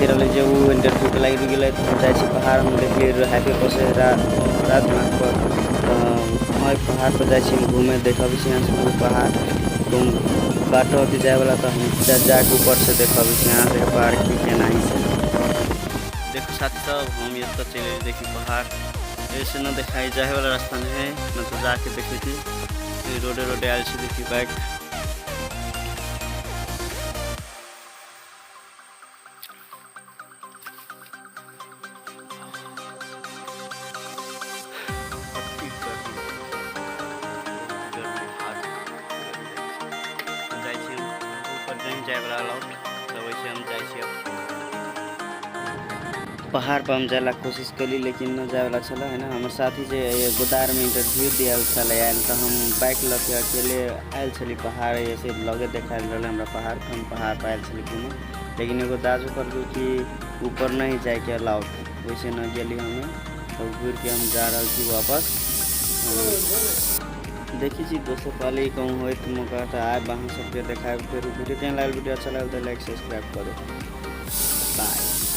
साथी रही जो वो इंटरव्यू के लगे रुक गए तो हम जाए पहाड़ में देखिए हाईवे पर से रात मार्ग पर वहाँ पहाड़ पर जाए घूमे देखा यहाँ से पहाड़ तुम बाटो अथी जाए वाला तो हम जाके ऊपर से देखा यहाँ से पहाड़ की केना ही से देखो साथी सब हम ये तो चले देखी पहाड़ ऐसे न दिखाई जाए वाला रास्ता में है न तो जाके देखी थी रोडे रोडे आयल से देखी बाइक पहाड़ पर हम जाए कोशिश करी लेकिन न जाए वाला चला है ना हमारे साथी से गोदार में इंटरव्यू दिया चले आयल तो हम बाइक लगे अकेले आयल चली पहाड़ ऐसे लगे देखा रहा हमारा पहाड़ हम पहाड़ पर आयल चली घूमे लेकिन एगो दाजू कर दू कि ऊपर नहीं जाए के अलाउ वैसे न गली हमें तो घूर के हम जा रहा थी वापस देखी छी दोस्तों पहले ही कहूँ हो तो मौका तो आए वहाँ सबके देखा फिर वीडियो क्या लगे वीडियो अच्छा लगे तो लाइक सब्सक्राइब करो बाय।